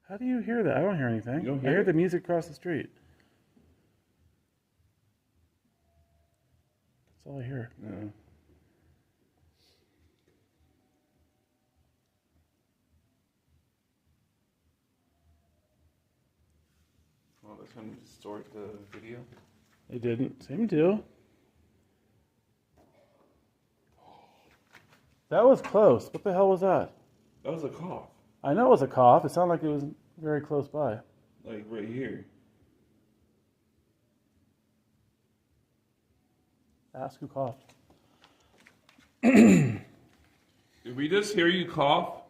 How do you hear that? I don't hear anything. You don't hear I hear it? the music across the street. That's all I hear. No. Well, that's going to distort the video. It didn't. Same deal. That was close. What the hell was that? That was a cough. I know it was a cough. It sounded like it was very close by. Like right here. Ask who coughed. Did we just hear you cough?